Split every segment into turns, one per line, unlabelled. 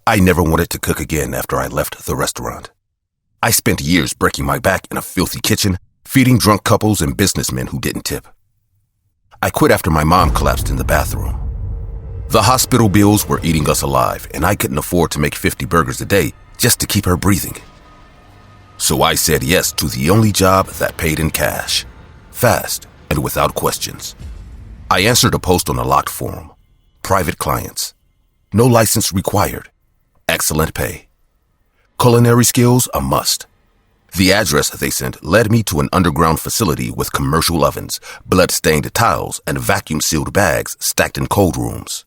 I never wanted to cook again after I left the restaurant. I spent years breaking my back in a filthy kitchen, feeding drunk couples and businessmen who didn't tip. I quit after my mom collapsed in the bathroom. The hospital bills were eating us alive, and I couldn't afford to make 50 burgers a day just to keep her breathing. So I said yes to the only job that paid in cash, fast and without questions. I answered a post on a locked forum. Private clients. No license required. Excellent pay. Culinary skills a must. The address they sent led me to an underground facility with commercial ovens, blood-stained tiles, and vacuum-sealed bags stacked in cold rooms.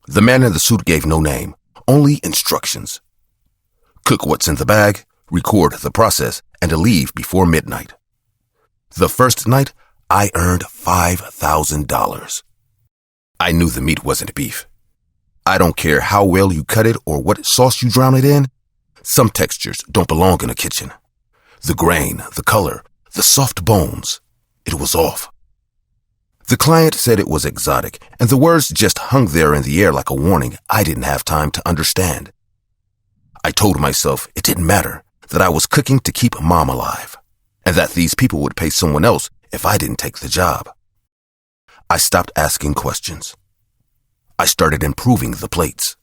The man in the suit gave no name, only instructions. Cook what's in the bag, record the process, and leave before midnight. The first night, I earned $5,000. I knew the meat wasn't beef. I don't care how well you cut it or what sauce you drown it in. Some textures don't belong in a kitchen. The grain, the color, the soft bones. It was off. The client said it was exotic, and the words just hung there in the air like a warning I didn't have time to understand. I told myself it didn't matter, that I was cooking to keep Mom alive, and that these people would pay someone else if I didn't take the job. I stopped asking questions. I started improving the plates.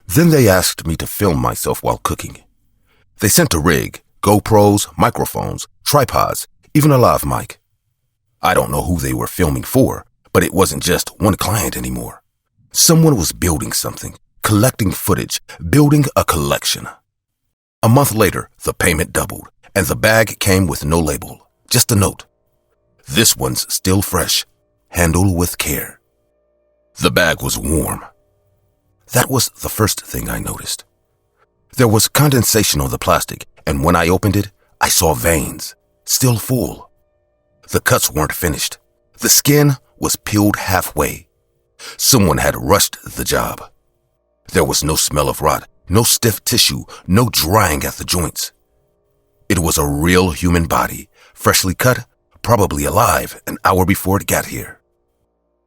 Then they asked me to film myself while cooking. They sent a rig, GoPros, microphones, tripods, even a lav mic. I don't know who they were filming for, but it wasn't just one client anymore. Someone was building something, collecting footage, building a collection. A month later, the payment doubled, and the bag came with no label, just a note. This one's still fresh. Handle with care. The bag was warm. That was the first thing I noticed. There was condensation on the plastic, and when I opened it, I saw veins, still full. The cuts weren't finished. The skin was peeled halfway. Someone had rushed the job. There was no smell of rot, no stiff tissue, no drying at the joints. It was a real human body, freshly cut, probably alive an hour before it got here.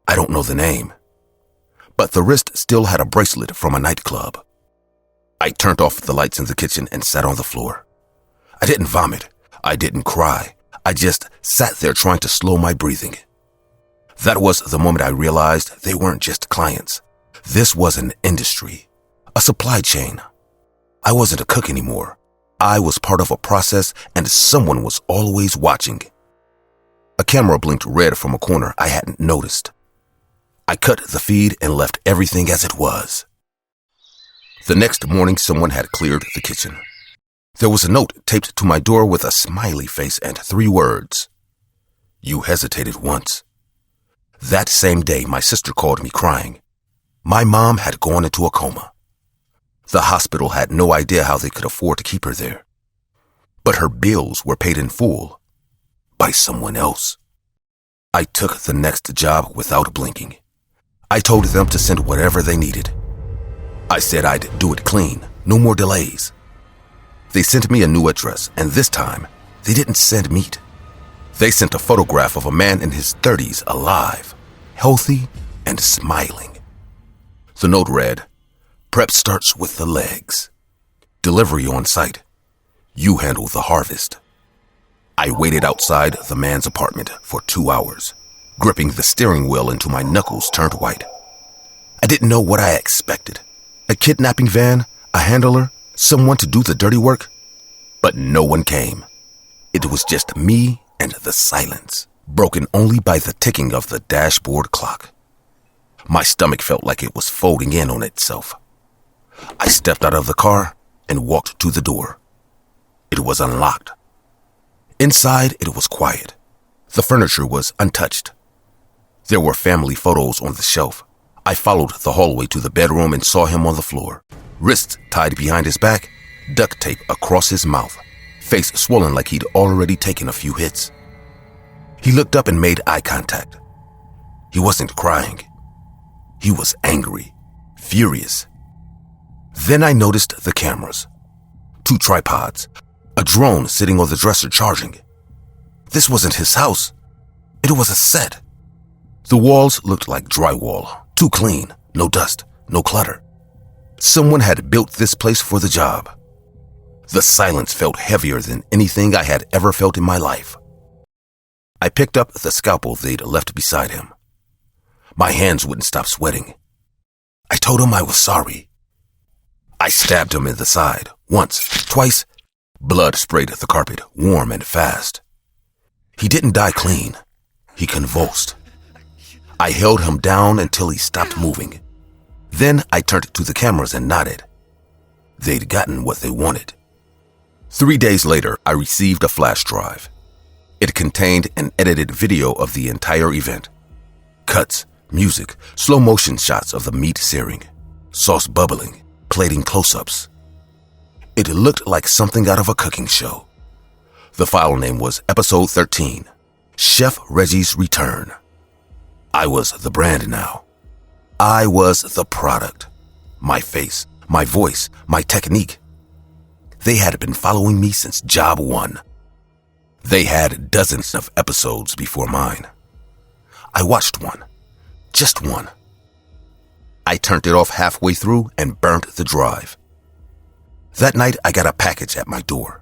I don't know the name, but the wrist still had a bracelet from a nightclub. I turned off the lights in the kitchen and sat on the floor. I didn't vomit. I didn't cry. I just sat there trying to slow my breathing. That was the moment I realized they weren't just clients. This was an industry, a supply chain. I wasn't a cook anymore. I was part of a process, and someone was always watching. A camera blinked red from a corner I hadn't noticed. I cut the feed and left everything as it was. The next morning, someone had cleared the kitchen. There was a note taped to my door with a smiley face and 3 words. You hesitated once. That same day, my sister called me crying. My mom had gone into a coma. The hospital had no idea how they could afford to keep her there. But her bills were paid in full by someone else. I took the next job without blinking. I told them to send whatever they needed. I said I'd do it clean, no more delays. They sent me a new address, and this time, they didn't send meat. They sent a photograph of a man in his 30s alive, healthy, and smiling. The note read, Prep starts with the legs. Delivery on site. You handle the harvest. I waited outside the man's apartment for 2 hours, gripping the steering wheel until my knuckles turned white. I didn't know what I expected. A kidnapping van, a handler, someone to do the dirty work. But no one came. It was just me and the silence, broken only by the ticking of the dashboard clock. My stomach felt like it was folding in on itself. I stepped out of the car and walked to the door. It was unlocked. Inside, it was quiet. The furniture was untouched. There were family photos on the shelf. I followed the hallway to the bedroom and saw him on the floor, wrists tied behind his back, duct tape across his mouth, face swollen like he'd already taken a few hits. He looked up and made eye contact. He wasn't crying. He was angry, furious. Then I noticed the cameras. 2 tripods, a drone sitting on the dresser charging. This wasn't his house. It was a set. The walls looked like drywall, too clean, no dust, no clutter. Someone had built this place for the job. The silence felt heavier than anything I had ever felt in my life. I picked up the scalpel they'd left beside him. My hands wouldn't stop sweating. I told him I was sorry. I stabbed him in the side, once, twice. Blood sprayed the carpet, warm and fast. He didn't die clean. He convulsed. I held him down until he stopped moving. Then I turned to the cameras and nodded. They'd gotten what they wanted. 3 days later, I received a flash drive. It contained an edited video of the entire event. Cuts, music, slow motion shots of the meat searing, sauce bubbling, plating close-ups. It looked like something out of a cooking show. The file name was Episode 13, Chef Reggie's Return. I was the brand now. I was the product. My face, my voice, my technique. They had been following me since Job 1. They had dozens of episodes before mine. I watched one. Just one. I turned it off halfway through and burnt the drive. That night, I got a package at my door.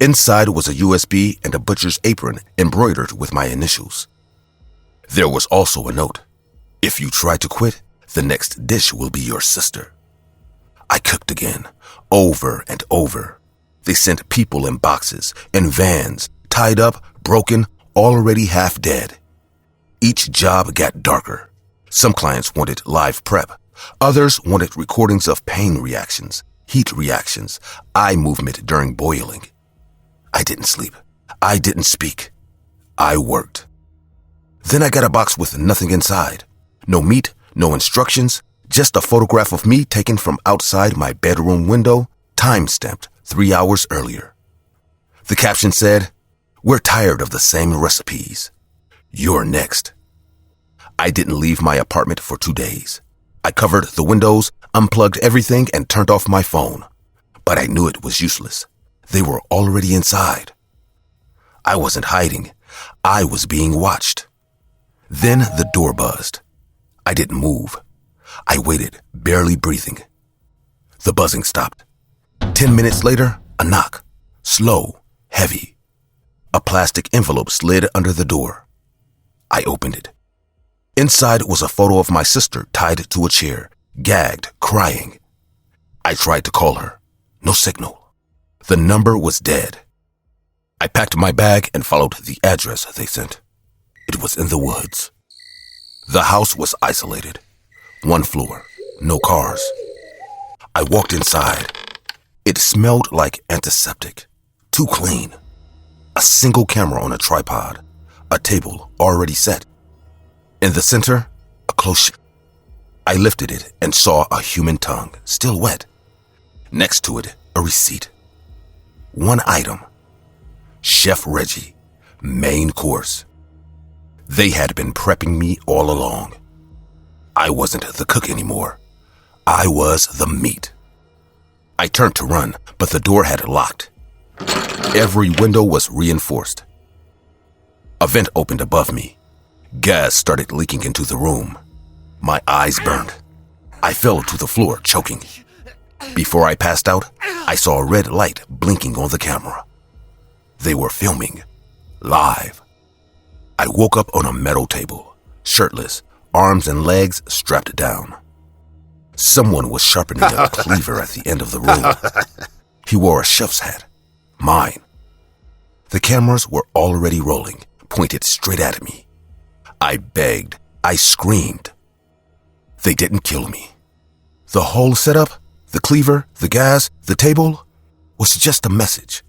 Inside was a USB and a butcher's apron embroidered with my initials. There was also a note. If you try to quit, the next dish will be your sister. I cooked again, over and over. They sent people in boxes, in vans, tied up, broken, already half dead. Each job got darker. Some clients wanted live prep. Others wanted recordings of pain reactions, heat reactions, eye movement during boiling. I didn't sleep. I didn't speak. I worked. Then I got a box with nothing inside. No meat, no instructions, just a photograph of me taken from outside my bedroom window, time-stamped 3 hours earlier. The caption said, "We're tired of the same recipes. You're next." I didn't leave my apartment for 2 days. I covered the windows, unplugged everything, and turned off my phone. But I knew it was useless. They were already inside. I wasn't hiding. I was being watched. Then the door buzzed. I didn't move. I waited, barely breathing. The buzzing stopped. 10 minutes later, a knock. Slow, heavy. A plastic envelope slid under the door. I opened it. Inside was a photo of my sister tied to a chair, gagged, crying. I tried to call her. No signal. The number was dead. I packed my bag and followed the address they sent. It was in the woods. The house was isolated. 1 floor, no cars. I walked inside. It smelled like antiseptic. Too clean. A single camera on a tripod. A table already set. In the center, a close. I lifted it and saw a human tongue, still wet. Next to it, a receipt. 1 item. Chef Reggie, main course. They had been prepping me all along. I wasn't the cook anymore. I was the meat. I turned to run, but the door had locked. Every window was reinforced. A vent opened above me. Gas started leaking into the room. My eyes burned. I fell to the floor, choking. Before I passed out, I saw a red light blinking on the camera. They were filming, live. I woke up on a metal table, shirtless, arms and legs strapped down. Someone was sharpening a cleaver at the end of the room. He wore a chef's hat, mine. The cameras were already rolling, pointed straight at me. I begged, I screamed. They didn't kill me. The whole setup, the cleaver, the gas, the table, was just a message.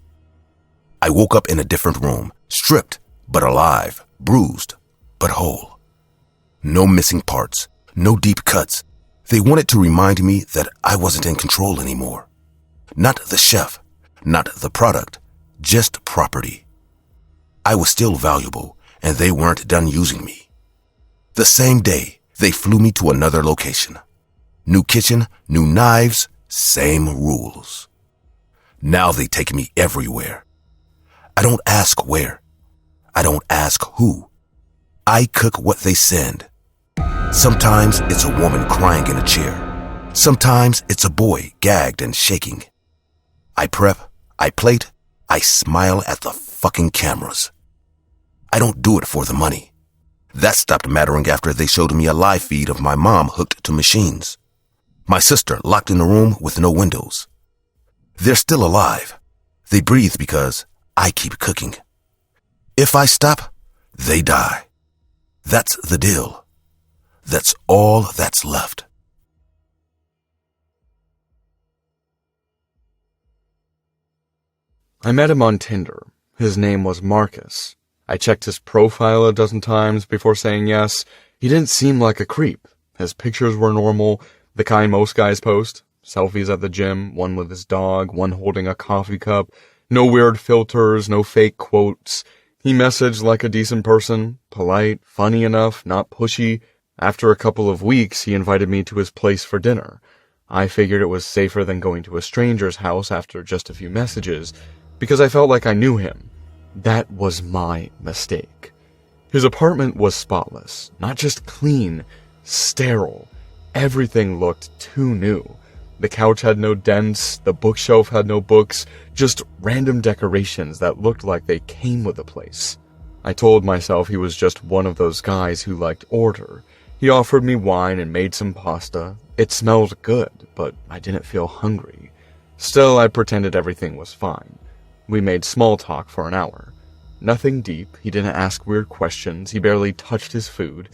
I woke up in a different room, stripped, but alive, bruised, but whole. No missing parts, no deep cuts. They wanted to remind me that I wasn't in control anymore. Not the chef, not the product, just property. I was still valuable, and they weren't done using me. The same day, they flew me to another location. New kitchen, new knives, same rules. Now they take me everywhere. I don't ask where. I don't ask who. I cook what they send. Sometimes it's a woman crying in a chair. Sometimes it's a boy gagged and shaking. I prep, I plate, I smile at the fucking cameras. I don't do it for the money. That stopped mattering after they showed me a live feed of my mom hooked to machines. My sister locked in a room with no windows. They're still alive. They breathe because I keep cooking. If I stop, they die. That's the deal. That's all that's left.
I met him on Tinder. His name was Marcus. I checked his profile a dozen times before saying yes. He didn't seem like a creep. His pictures were normal, the kind most guys post. Selfies at the gym, one with his dog, one holding a coffee cup. No weird filters, no fake quotes. He messaged like a decent person, polite, funny enough, not pushy. After a couple of weeks, he invited me to his place for dinner. I figured it was safer than going to a stranger's house after just a few messages, because I felt like I knew him. That was my mistake. His apartment was spotless, not just clean, sterile. Everything looked too new. The couch had no dents, the bookshelf had no books, just random decorations that looked like they came with the place. I told myself he was just one of those guys who liked order. He offered me wine and made some pasta. It smelled good, but I didn't feel hungry. Still, I pretended everything was fine. We made small talk for an hour. Nothing deep, he didn't ask weird questions, he barely touched his food.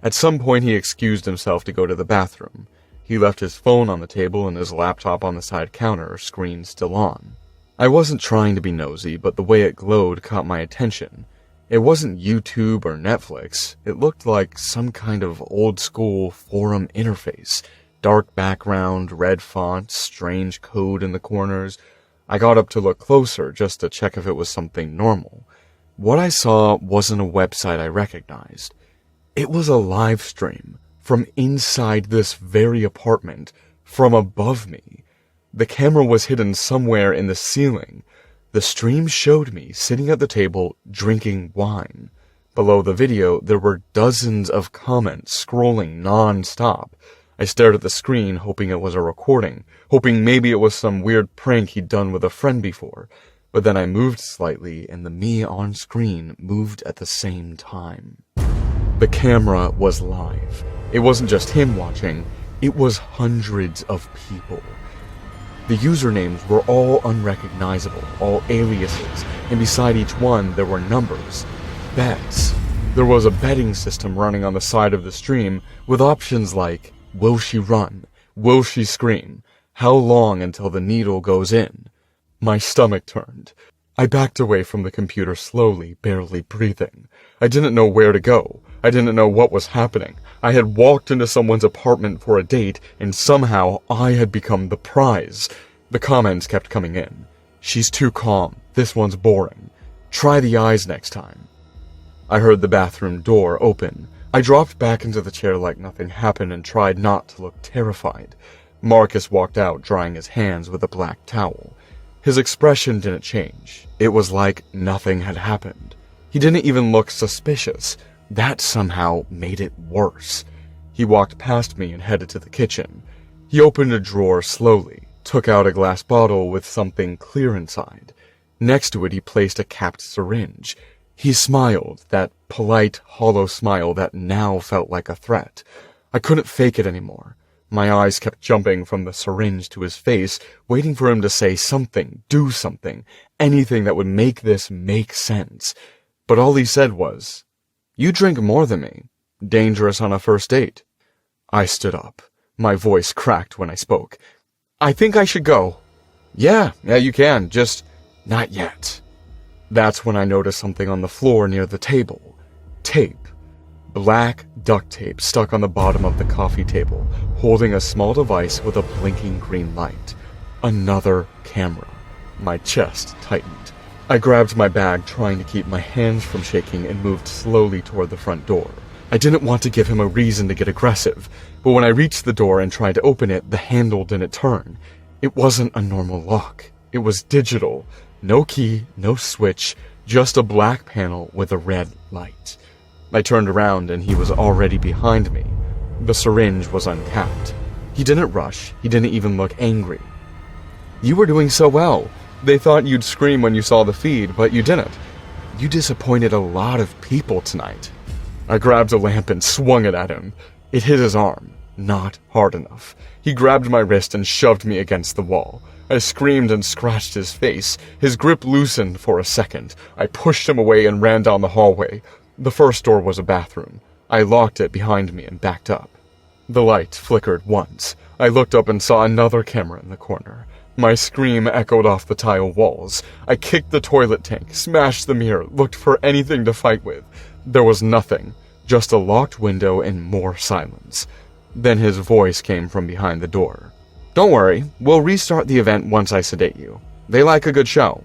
At some point he excused himself to go to the bathroom. He left his phone on the table and his laptop on the side counter, screen still on. I wasn't trying to be nosy, but the way it glowed caught my attention. It wasn't YouTube or Netflix. It looked like some kind of old-school forum interface. Dark background, red font, strange code in the corners. I got up to look closer just to check if it was something normal. What I saw wasn't a website I recognized. It was a live stream from inside this very apartment, from above me. The camera was hidden somewhere in the ceiling. The stream showed me sitting at the table drinking wine. Below the video, there were dozens of comments scrolling non-stop. I stared at the screen, hoping it was a recording, hoping maybe it was some weird prank he'd done with a friend before. But then I moved slightly, and the me on screen moved at the same time. The camera was live. It wasn't just him watching, it was hundreds of people. The usernames were all unrecognizable, all aliases, and beside each one there were numbers. Bets. There was a betting system running on the side of the stream with options like, will she run? Will she scream? How long until the needle goes in? My stomach turned. I backed away from the computer slowly, barely breathing. I didn't know where to go. I didn't know what was happening. I had walked into someone's apartment for a date, and somehow I had become the prize. The comments kept coming in. She's too calm. This one's boring. Try the eyes next time. I heard the bathroom door open. I dropped back into the chair like nothing happened and tried not to look terrified. Marcus walked out, drying his hands with a black towel. His expression didn't change. It was like nothing had happened. He didn't even look suspicious. That somehow made it worse. He walked past me and headed to the kitchen. He opened a drawer slowly, took out a glass bottle with something clear inside. Next to it he placed a capped syringe. He smiled, that polite, hollow smile that now felt like a threat. I couldn't fake it anymore. My eyes kept jumping from the syringe to his face, waiting for him to say something, do something, anything that would make this make sense. But all he said was, "You drink more than me. Dangerous on a first date." I stood up. My voice cracked when I spoke. "I think I should go." Yeah, you can, just not yet." That's when I noticed something on the floor near the table. Tape. Black duct tape stuck on the bottom of the coffee table, holding a small device with a blinking green light. Another camera. My chest tightened. I grabbed my bag, trying to keep my hands from shaking, and moved slowly toward the front door. I didn't want to give him a reason to get aggressive, but when I reached the door and tried to open it, the handle didn't turn. It wasn't a normal lock. It was digital. No key, no switch, just a black panel with a red light. I turned around and he was already behind me. The syringe was uncapped. He didn't rush. He didn't even look angry. You were doing so well. They thought you'd scream when you saw the feed, but you didn't. You disappointed a lot of people tonight. I grabbed a lamp and swung it at him. It hit his arm. Not hard enough. He grabbed my wrist and shoved me against the wall. I screamed and scratched his face. His grip loosened for a second. I pushed him away and ran down the hallway. The first door was a bathroom. I locked it behind me and backed up. The light flickered once. I looked up and saw another camera in the corner. My scream echoed off the tile walls. I kicked the toilet tank, smashed the mirror, looked for anything to fight with. There was nothing, just a locked window and more silence. Then his voice came from behind the door. Don't worry, we'll restart the event once I sedate you. They like a good show.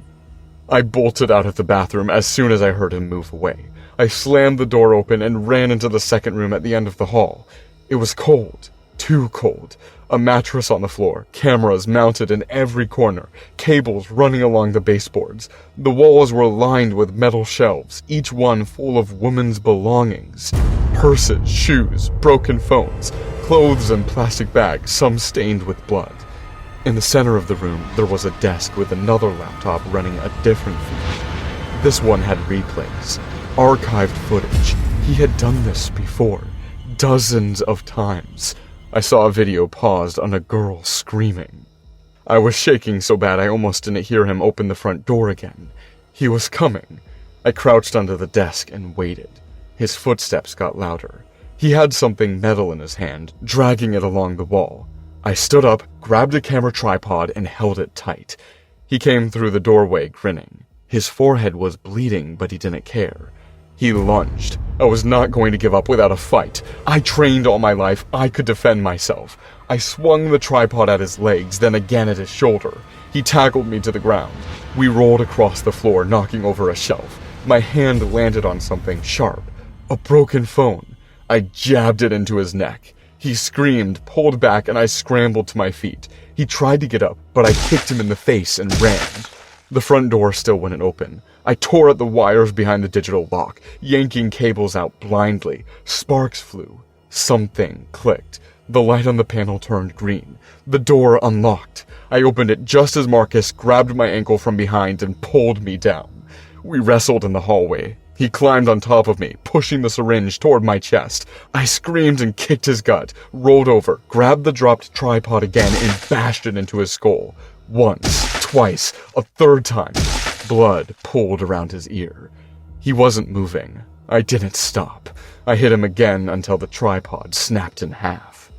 I bolted out of the bathroom as soon as I heard him move away. I slammed the door open and ran into the second room at the end of the hall. It was cold, too cold. A mattress on the floor, cameras mounted in every corner, cables running along the baseboards. The walls were lined with metal shelves, each one full of women's belongings. Purses, shoes, broken phones, clothes and plastic bags, some stained with blood. In the center of the room, there was a desk with another laptop running a different feed. This one had replays, archived footage. He had done this before, dozens of times. I saw a video paused on a girl screaming. I was shaking so bad I almost didn't hear him open the front door again. He was coming. I crouched under the desk and waited. His footsteps got louder. He had something metal in his hand, dragging it along the wall. I stood up, grabbed a camera tripod, and held it tight. He came through the doorway, grinning. His forehead was bleeding, but he didn't care. He lunged. I was not going to give up without a fight. I trained all my life. I could defend myself. I swung the tripod at his legs, then again at his shoulder. He tackled me to the ground. We rolled across the floor, knocking over a shelf. My hand landed on something sharp. A broken phone. I jabbed it into his neck. He screamed, pulled back, and I scrambled to my feet. He tried to get up, but I kicked him in the face and ran. The front door still wouldn't open. I tore at the wires behind the digital lock, yanking cables out blindly. Sparks flew. Something clicked. The light on the panel turned green. The door unlocked. I opened it just as Marcus grabbed my ankle from behind and pulled me down. We wrestled in the hallway. He climbed on top of me, pushing the syringe toward my chest. I screamed and kicked his gut, rolled over, grabbed the dropped tripod again, and bashed it into his skull. Once, twice, a third time. Blood pooled around his ear. He wasn't moving. I didn't stop. I hit him again until the tripod snapped in half.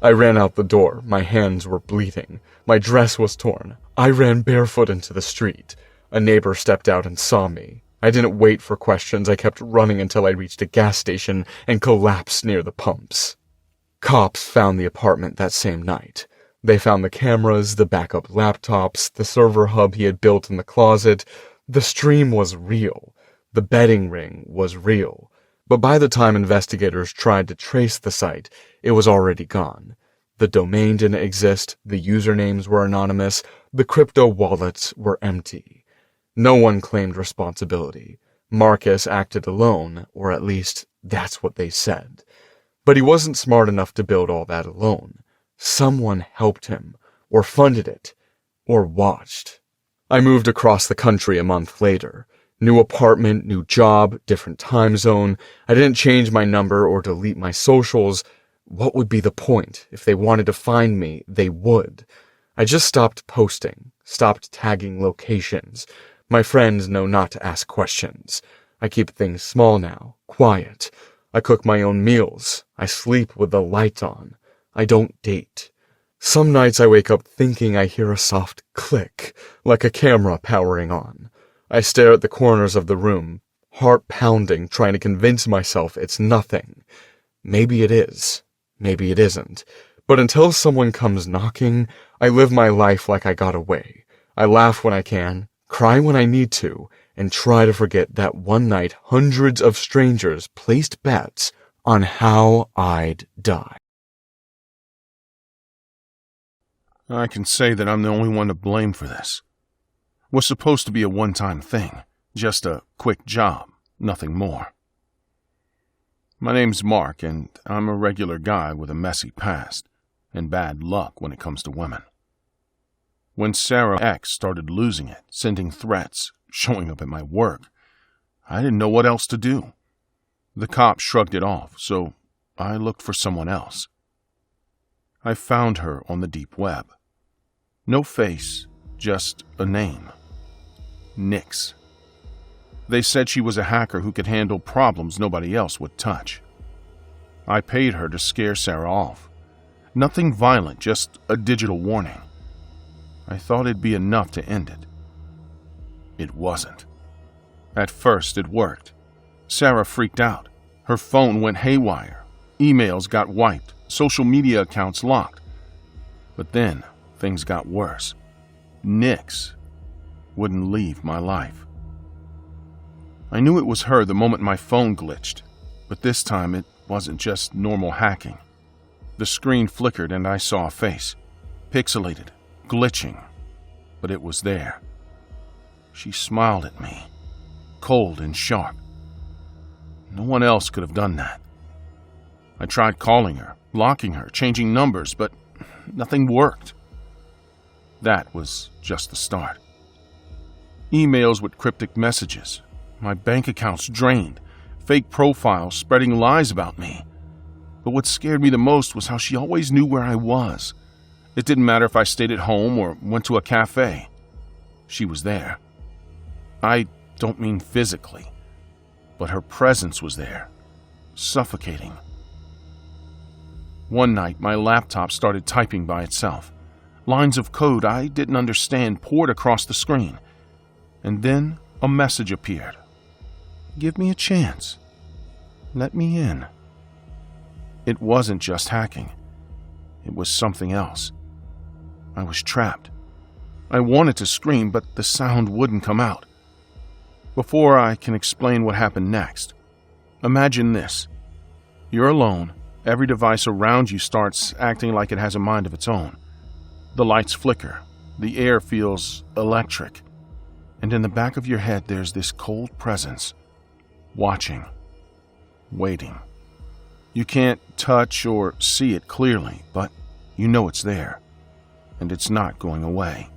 I ran out the door. My hands were bleeding. My dress was torn. I ran barefoot into the street. A neighbor stepped out and saw me. I didn't wait for questions. I kept running until I reached a gas station and collapsed near the pumps. Cops found the apartment that same night. They found the cameras, the backup laptops, the server hub he had built in the closet. The stream was real. The betting ring was real. But by the time investigators tried to trace the site, it was already gone. The domain didn't exist, the usernames were anonymous, the crypto wallets were empty. No one claimed responsibility. Marcus acted alone, or at least that's what they said. But he wasn't smart enough to build all that alone. Someone helped him, or funded it, or watched. I moved across the country a month later. New apartment, new job, different time zone. I didn't change my number or delete my socials. What would be the point? If they wanted to find me, they would. I just stopped posting, stopped tagging locations. My friends know not to ask questions. I keep things small now, quiet. I cook my own meals. I sleep with the light on. I don't date. Some nights I wake up thinking I hear a soft click, like a camera powering on. I stare at the corners of the room, heart pounding, trying to convince myself it's nothing. Maybe it is. Maybe it isn't. But until someone comes knocking, I live my life like I got away. I laugh when I can, cry when I need to, and try to forget that one night hundreds of strangers placed bets on how I'd die.
I can say that I'm the only one to blame for this. It was supposed to be a one-time thing, just a quick job, nothing more. My name's Mark, and I'm a regular guy with a messy past, and bad luck when it comes to women. When Sarah X started losing it, sending threats, showing up at my work, I didn't know what else to do. The cops shrugged it off, so I looked for someone else. I found her on the deep web. No face, just a name. Nyx. They said she was a hacker who could handle problems nobody else would touch. I paid her to scare Sarah off. Nothing violent, just a digital warning. I thought it'd be enough to end it. It wasn't. At first, it worked. Sarah freaked out. Her phone went haywire. Emails got wiped. Social media accounts locked. But then, things got worse. Nyx wouldn't leave my life. I knew it was her the moment my phone glitched, but this time it wasn't just normal hacking. The screen flickered and I saw a face. Pixelated, glitching, but it was there. She smiled at me, cold and sharp. No one else could have done that. I tried calling her, blocking her, changing numbers, but nothing worked. That was just the start. Emails with cryptic messages, my bank accounts drained, fake profiles spreading lies about me. But what scared me the most was how she always knew where I was. It didn't matter if I stayed at home or went to a cafe. She was there. I don't mean physically, but her presence was there, suffocating. One night, my laptop started typing by itself. Lines of code I didn't understand poured across the screen. And then a message appeared. Give me a chance. Let me in. It wasn't just hacking. It was something else. I was trapped. I wanted to scream, but the sound wouldn't come out. Before I can explain what happened next, imagine this. You're alone. Every device around you starts acting like it has a mind of its own. The lights flicker. The air feels electric. And in the back of your head, there's this cold presence. Watching. Waiting. You can't touch or see it clearly, but you know it's there. And it's not going away.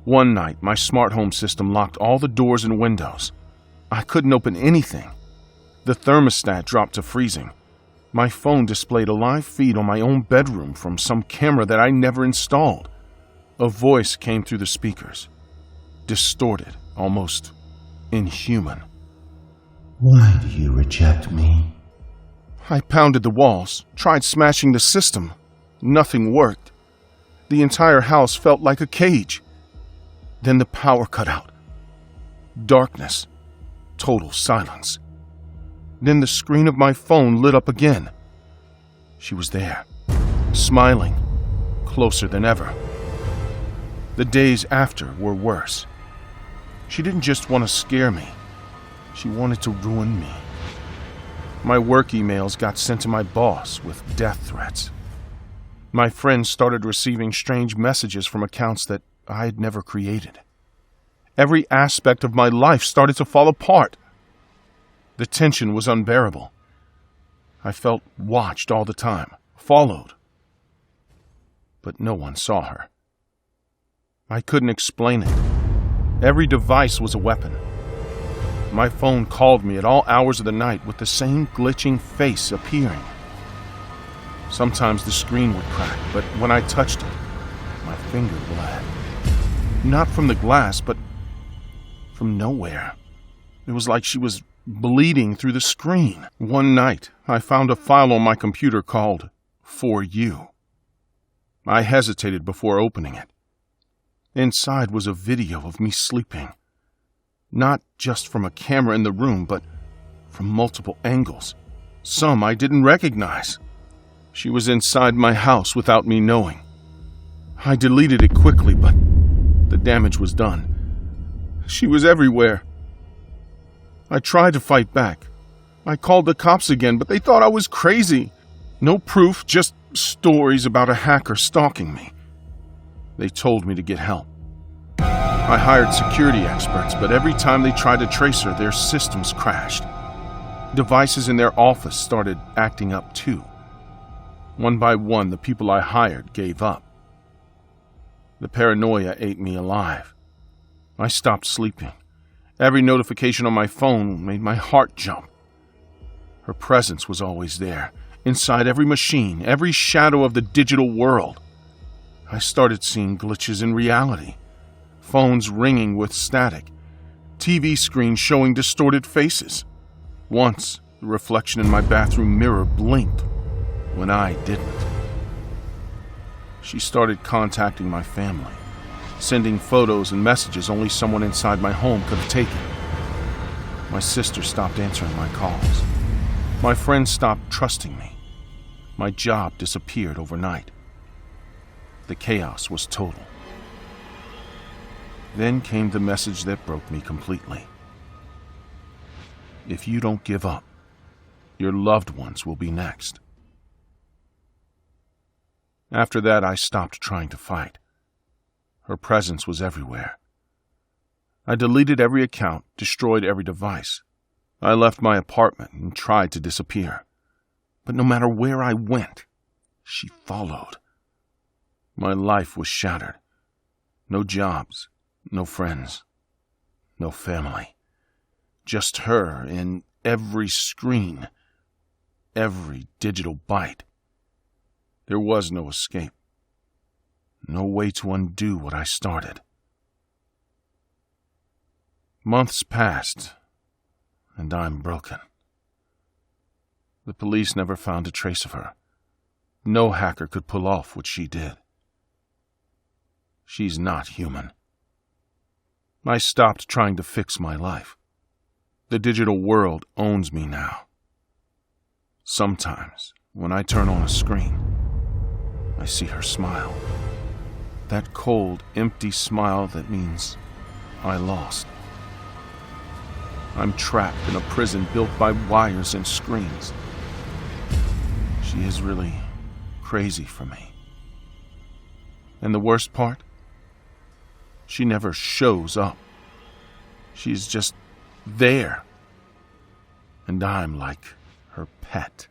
One night, my smart home system locked all the doors and windows. I couldn't open anything. The thermostat dropped to freezing. My phone displayed a live feed on my own bedroom from some camera that I never installed. A voice came through the speakers. Distorted, almost inhuman.
Why do you reject me?
I pounded the walls, tried smashing the system. Nothing worked. The entire house felt like a cage. Then the power cut out. Darkness. Total silence. Then the screen of my phone lit up again. She was there, smiling, closer than ever. The days after were worse. She didn't just want to scare me. She wanted to ruin me. My work emails got sent to my boss with death threats. My friends started receiving strange messages from accounts that I had never created. Every aspect of my life started to fall apart. The tension was unbearable. I felt watched all the time, followed. But no one saw her. I couldn't explain it. Every device was a weapon. My phone called me at all hours of the night with the same glitching face appearing. Sometimes the screen would crack, but when I touched it, my finger bled. Not from the glass, but from nowhere. It was like she was bleeding through the screen. One night, I found a file on my computer called For You. I hesitated before opening it. Inside was a video of me sleeping. Not just from a camera in the room, but from multiple angles. Some I didn't recognize. She was inside my house without me knowing. I deleted it quickly, but the damage was done. She was everywhere. I tried to fight back. I called the cops again, but they thought I was crazy. No proof, just stories about a hacker stalking me. They told me to get help. I hired security experts, but every time they tried to trace her, their systems crashed. Devices in their office started acting up too. One by one, the people I hired gave up. The paranoia ate me alive. I stopped sleeping. Every notification on my phone made my heart jump. Her presence was always there, inside every machine, every shadow of the digital world. I started seeing glitches in reality. Phones ringing with static. TV screens showing distorted faces. Once, the reflection in my bathroom mirror blinked when I didn't. She started contacting my family, sending photos and messages only someone inside my home could have taken. My sister stopped answering my calls. My friends stopped trusting me. My job disappeared overnight. The chaos was total. Then came the message that broke me completely. If you don't give up, your loved ones will be next. After that, I stopped trying to fight. Her presence was everywhere. I deleted every account, destroyed every device. I left my apartment and tried to disappear. But no matter where I went, she followed. My life was shattered. No jobs, no friends, no family. Just her in every screen, every digital bite. There was no escape. No way to undo what I started. Months passed, and I'm broken. The police never found a trace of her. No hacker could pull off what she did. She's not human. I stopped trying to fix my life. The digital world owns me now. Sometimes, when I turn on a screen, I see her smile. That cold, empty smile that means I lost. I'm trapped in a prison built by wires and screens. She is really crazy for me. And the worst part? She never shows up. She's just there. And I'm like her pet.